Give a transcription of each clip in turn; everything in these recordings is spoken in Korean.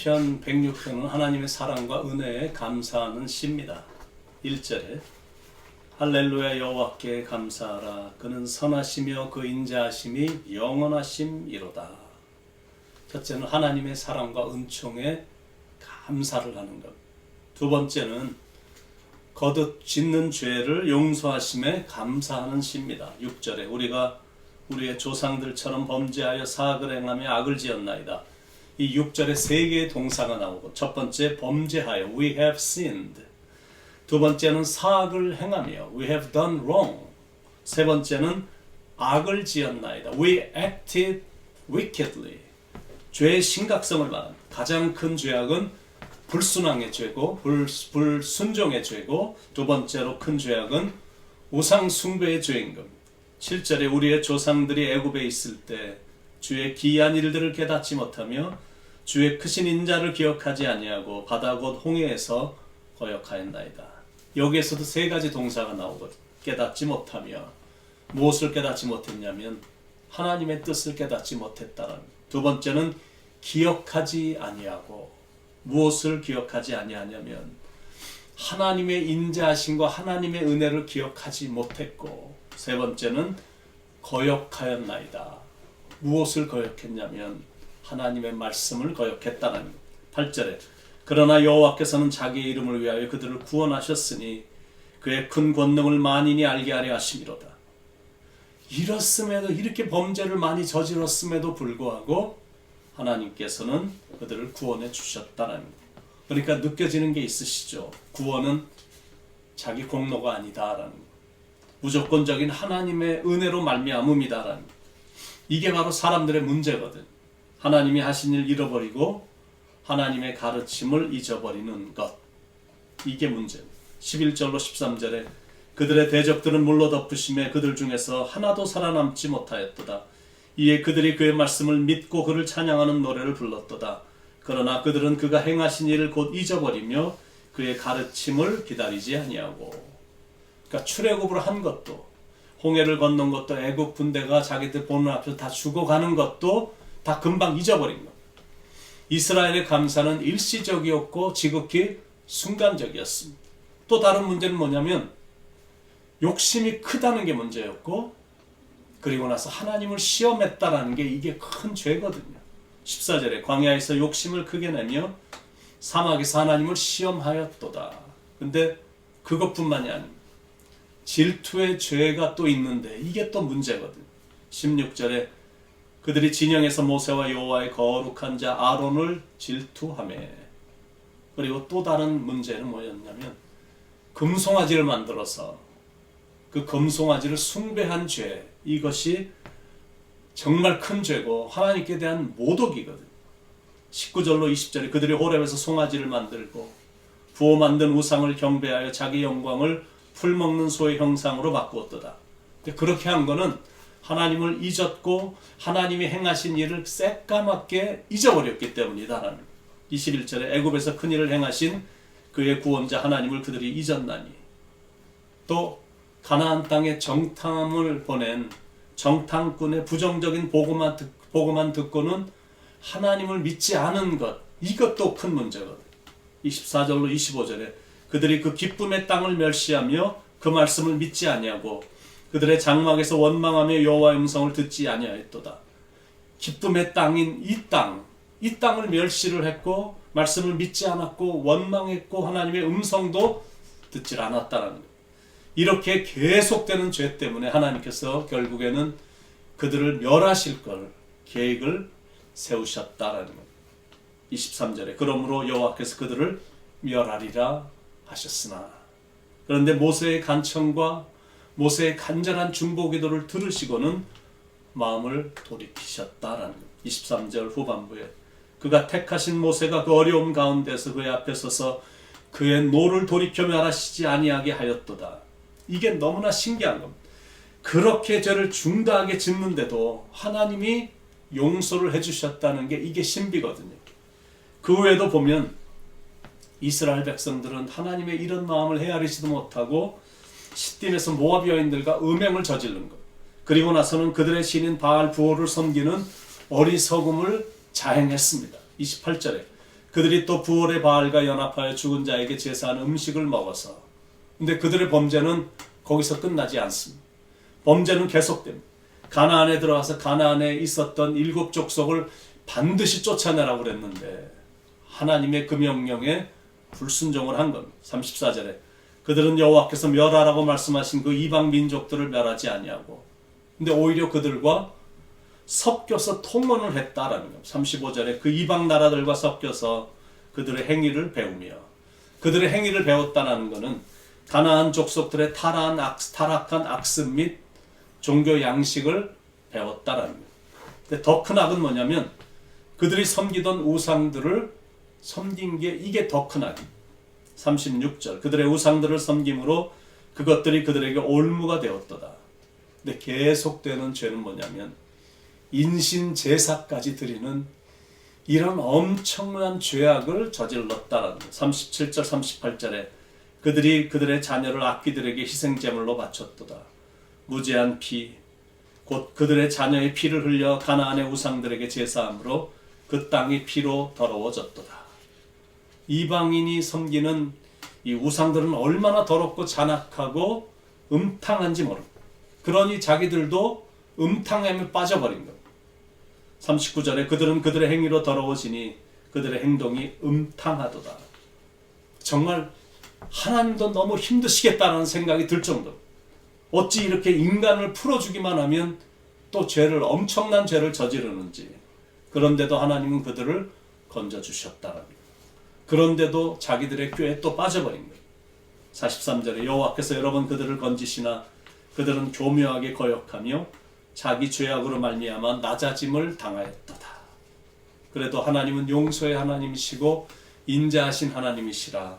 시편 106편은 하나님의 사랑과 은혜에 감사하는 시입니다. 1절에 할렐루야 여호와께 감사하라. 그는 선하시며 그 인자하심이 영원하심이로다. 첫째는 하나님의 사랑과 은총에 감사를 하는 것. 두 번째는 거듭 짓는 죄를 용서하심에 감사하는 시입니다. 6절에 우리가 우리의 조상들처럼 범죄하여 사악을 행하며 악을 지었나이다. 이 6절에 세 개의 동사가 나오고, 첫 번째 범죄하여 we have sinned, 두 번째는 사악을 행하며 we have done wrong, 세 번째는 악을 지었나이다 we acted wickedly. 죄의 심각성을 말합니다. 가장 큰 죄악은 불순항의 죄고 불순종의 죄고, 두 번째로 큰 죄악은 우상 숭배의 죄인 겁니다. 7절에 우리의 조상들이 애굽에 있을 때 주의 기이한 일들을 깨닫지 못하며 주의 크신 인자를 기억하지 아니하고 바다 곧 홍해에서 거역하였나이다. 여기에서도 세 가지 동사가 나오거든요. 깨닫지 못하며, 무엇을 깨닫지 못했냐면 하나님의 뜻을 깨닫지 못했다는. 두 번째는 기억하지 아니하고, 무엇을 기억하지 아니하냐면 하나님의 인자하심과 하나님의 은혜를 기억하지 못했고, 세 번째는 거역하였나이다. 무엇을 거역했냐면 하나님의 말씀을 거역했다는 것. 8절에 그러나 여호와께서는 자기의 이름을 위하여 그들을 구원하셨으니 그의 큰 권능을 만인이 알게 하려 하심이로다. 이렇음에도, 이렇게 범죄를 많이 저질렀음에도 불구하고 하나님께서는 그들을 구원해 주셨다는 것. 그러니까 느껴지는 게 있으시죠? 구원은 자기 공로가 아니다라는 것. 무조건적인 하나님의 은혜로 말미암음이다라는 것. 이게 바로 사람들의 문제거든. 하나님이 하신 일 잃어버리고 하나님의 가르침을 잊어버리는 것. 이게 문제입니다. 11절로 13절에 그들의 대적들은 물로 덮으심에 그들 중에서 하나도 살아남지 못하였도다. 이에 그들이 그의 말씀을 믿고 그를 찬양하는 노래를 불렀도다. 그러나 그들은 그가 행하신 일을 곧 잊어버리며 그의 가르침을 기다리지 아니하고. 그러니까 출애굽을 한 것도, 홍해를 건넌 것도, 애굽 군대가 자기들 보는 앞에서 다 죽어가는 것도 다 금방 잊어버린 것. 이스라엘의 감사는 일시적이었고 지극히 순간적이었습니다. 또 다른 문제는 뭐냐면 욕심이 크다는 게 문제였고, 그리고 나서 하나님을 시험했다라는 게 이게 큰 죄거든요. 14절에 광야에서 욕심을 크게 내며 사막에서 하나님을 시험하였도다. 근데 그것뿐만이 아닙니다. 질투의 죄가 또 있는데 이게 또 문제거든요. 16절에 그들이 진영에서 모세와 여호와의 거룩한 자 아론을 질투하며. 그리고 또 다른 문제는 뭐였냐면 금송아지를 만들어서 그 금송아지를 숭배한 죄, 이것이 정말 큰 죄고 하나님께 대한 모독이거든요. 19절로 20절에 그들이 호렙에서 송아지를 만들고 부어 만든 우상을 경배하여 자기 영광을 풀먹는 소의 형상으로 바꾸었도다. 그렇게 한 거는 하나님을 잊었고 하나님이 행하신 일을 새까맣게 잊어버렸기 때문이다. 21절에 애굽에서 큰 일을 행하신 그의 구원자 하나님을 그들이 잊었나니. 또 가나안 땅에 정탐을 보낸 정탐꾼의 부정적인 보고만 듣고는 하나님을 믿지 않은 것, 이것도 큰 문제거든요. 24절로 25절에 그들이 그 기쁨의 땅을 멸시하며 그 말씀을 믿지 아니하고 그들의 장막에서 원망하며 여호와의 음성을 듣지 아니하였도다. 기쁨의 땅인 이 땅을 멸시를 했고 말씀을 믿지 않았고 원망했고 하나님의 음성도 듣질 않았다는 것. 이렇게 계속되는 죄 때문에 하나님께서 결국에는 그들을 멸하실 걸 계획을 세우셨다라는 것. 23절에 그러므로 여호와께서 그들을 멸하리라 하셨으나. 그런데 모세의 간청과 모세의 간절한 중보기도를 들으시고는 마음을 돌이키셨다라는 것. 23절 후반부에 그가 택하신 모세가 그 어려움 가운데서 그의 앞에 서서 그의 노를 돌이켜 멸하시지 아니하게 하였도다. 이게 너무나 신기한 겁니다. 그렇게 죄를 중대하게 짓는데도 하나님이 용서를 해주셨다는 게 이게 신비거든요. 그 외에도 보면 이스라엘 백성들은 하나님의 이런 마음을 헤아리지도 못하고 시딤에서 모압 여인들과 음행을 저지른 것, 그리고 나서는 그들의 신인 바알 부호를 섬기는 어리석음을 자행했습니다. 28절에 그들이 또 부올의 바알과 연합하여 죽은 자에게 제사한 음식을 먹어서, 근데 그들의 범죄는 거기서 끝나지 않습니다. 범죄는 계속됩니다. 가나안에 들어와서 가나안에 있었던 7 족속을 반드시 쫓아내라고 그랬는데 하나님의 그 명령에 불순종을 한 겁니다. 34절에 그들은 여호와께서 멸하라고 말씀하신 그 이방 민족들을 멸하지 아니하고, 근데 오히려 그들과 섞여서 통혼을 했다라는 겁니다. 35절에 그 이방 나라들과 섞여서 그들의 행위를 배우며, 그들의 행위를 배웠다는 것은 가나안 족속들의 타락한 악습 및 종교 양식을 배웠다라는 겁니다. 근데 더 큰 악은 뭐냐면 그들이 섬기던 우상들을 섬긴 게, 이게 더 큰 악입니다. 36절 그들의 우상들을 섬김으로 그것들이 그들에게 올무가 되었도다. 근데 계속되는 죄는 뭐냐면 인신 제사까지 드리는 이런 엄청난 죄악을 저질렀다라는 거예요. 37절 38절에 그들이 그들의 자녀를 악귀들에게 희생제물로 바쳤도다. 무죄한 피 곧 그들의 자녀의 피를 흘려 가나안의 우상들에게 제사함으로 그 땅이 피로 더러워졌도다. 이방인이 섬기는 이 우상들은 얼마나 더럽고 잔악하고 음탕한지 모릅니다. 그러니 자기들도 음탕함에 빠져버린 겁니다. 39절에 그들은 그들의 행위로 더러워지니 그들의 행동이 음탕하도다. 정말 하나님도 너무 힘드시겠다는 생각이 들 정도로, 어찌 이렇게 인간을 풀어주기만 하면 또 엄청난 죄를 저지르는지. 그런데도 하나님은 그들을 건져주셨다랍니다. 그런데도 자기들의 꾀에 또 빠져버린 거예요. 43절에 여호와께서 여러 번 그들을 건지시나 그들은 교묘하게 거역하며 자기 죄악으로 말미암아 낮아짐을 당하였도다. 그래도 하나님은 용서의 하나님이시고 인자하신 하나님이시라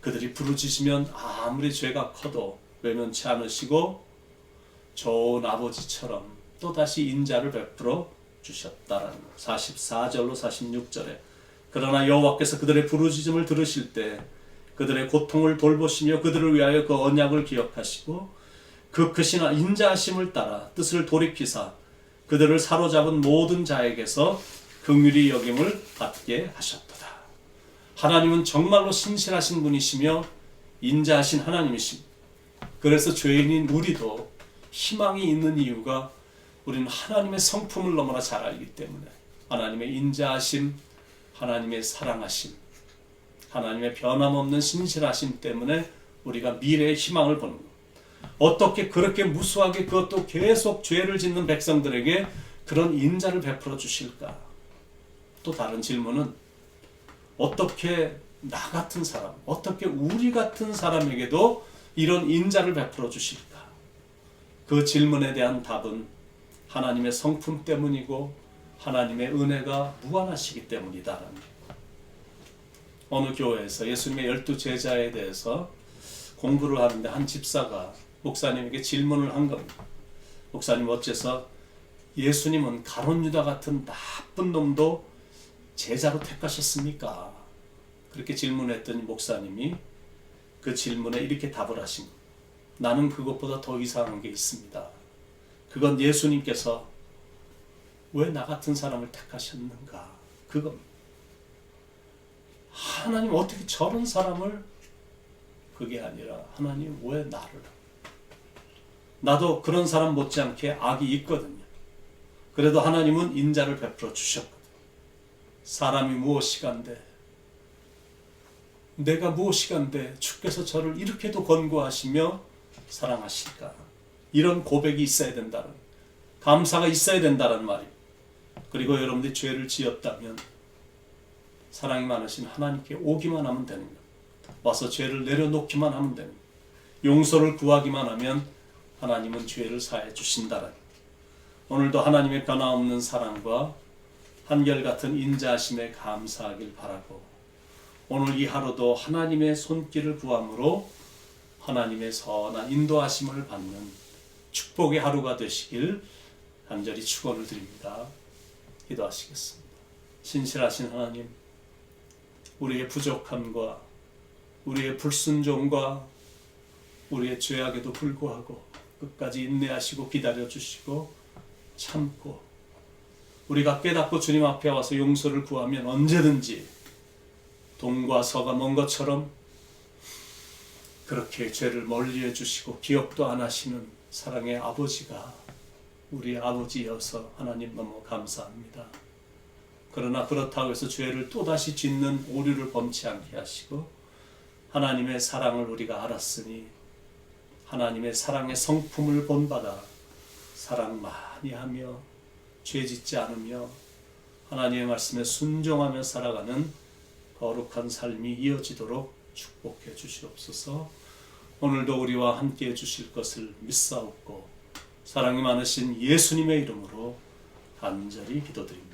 그들이 부르짖으면 아무리 죄가 커도 외면치 않으시고 좋은 아버지처럼 또다시 인자를 베풀어 주셨다라는 것. 44절로 46절에 그러나 여호와께서 그들의 부르짖음을 들으실 때 그들의 고통을 돌보시며 그들을 위하여 그 언약을 기억하시고 그 크신 인자하심을 따라 뜻을 돌이키사 그들을 사로잡은 모든 자에게서 긍휼히 여김을 받게 하셨도다. 하나님은 정말로 신실하신 분이시며 인자하신 하나님이십니다. 그래서 죄인인 우리도 희망이 있는 이유가 우리는 하나님의 성품을 너무나 잘 알기 때문에, 하나님의 인자하심, 하나님의 사랑하심, 하나님의 변함없는 신실하심 때문에 우리가 미래의 희망을 보는 것. 어떻게 그렇게 무수하게 그것도 계속 죄를 짓는 백성들에게 그런 인자를 베풀어 주실까? 또 다른 질문은 어떻게 나 같은 사람, 어떻게 우리 같은 사람에게도 이런 인자를 베풀어 주실까? 그 질문에 대한 답은 하나님의 성품 때문이고 하나님의 은혜가 무한하시기 때문이다라는 거예요. 어느 교회에서 예수님의 12 제자에 대해서 공부를 하는데 한 집사가 목사님에게 질문을 한 겁니다. 목사님, 어째서 예수님은 가룟 유다 같은 나쁜 놈도 제자로 택하셨습니까? 그렇게 질문했더니 목사님이 그 질문에 이렇게 답을 하신 거예요. 나는 그것보다 더 이상한 게 있습니다. 그건 예수님께서 왜 나 같은 사람을 택하셨는가? 그겁니다. 하나님 어떻게 저런 사람을, 그게 아니라 하나님 왜 나를, 나도 그런 사람 못지않게 악이 있거든요. 그래도 하나님은 인자를 베풀어 주셨거든요. 사람이 무엇이간데, 내가 무엇이간데 주께서 저를 이렇게도 권고하시며 사랑하실까? 이런 고백이 있어야 된다는, 감사가 있어야 된다는 말이에요. 그리고 여러분들이 죄를 지었다면 사랑이 많으신 하나님께 오기만 하면 되는 거예요. 와서 죄를 내려놓기만 하면 되는 거예요. 용서를 구하기만 하면 하나님은 죄를 사해 주신다는 거예요. 오늘도 하나님의 변화없는 사랑과 한결같은 인자하심에 감사하길 바라고, 오늘 이 하루도 하나님의 손길을 구함으로 하나님의 선한 인도하심을 받는 축복의 하루가 되시길 간절히 축원을 드립니다. 기도하시겠습니다. 신실하신 하나님, 우리의 부족함과 우리의 불순종과 우리의 죄악에도 불구하고 끝까지 인내하시고 기다려주시고 참고 우리가 깨닫고 주님 앞에 와서 용서를 구하면 언제든지 동과 서가 먼 것처럼 그렇게 죄를 멀리해 주시고 기억도 안 하시는 사랑의 아버지가 우리 아버지여서 하나님 너무 감사합니다. 그러나 그렇다고 해서 죄를 또다시 짓는 오류를 범치 않게 하시고 하나님의 사랑을 우리가 알았으니 하나님의 사랑의 성품을 본받아 사랑 많이 하며 죄 짓지 않으며 하나님의 말씀에 순종하며 살아가는 거룩한 삶이 이어지도록 축복해 주시옵소서. 오늘도 우리와 함께 해 주실 것을 믿사옵고 사랑이 많으신 예수님의 이름으로 간절히 기도드립니다.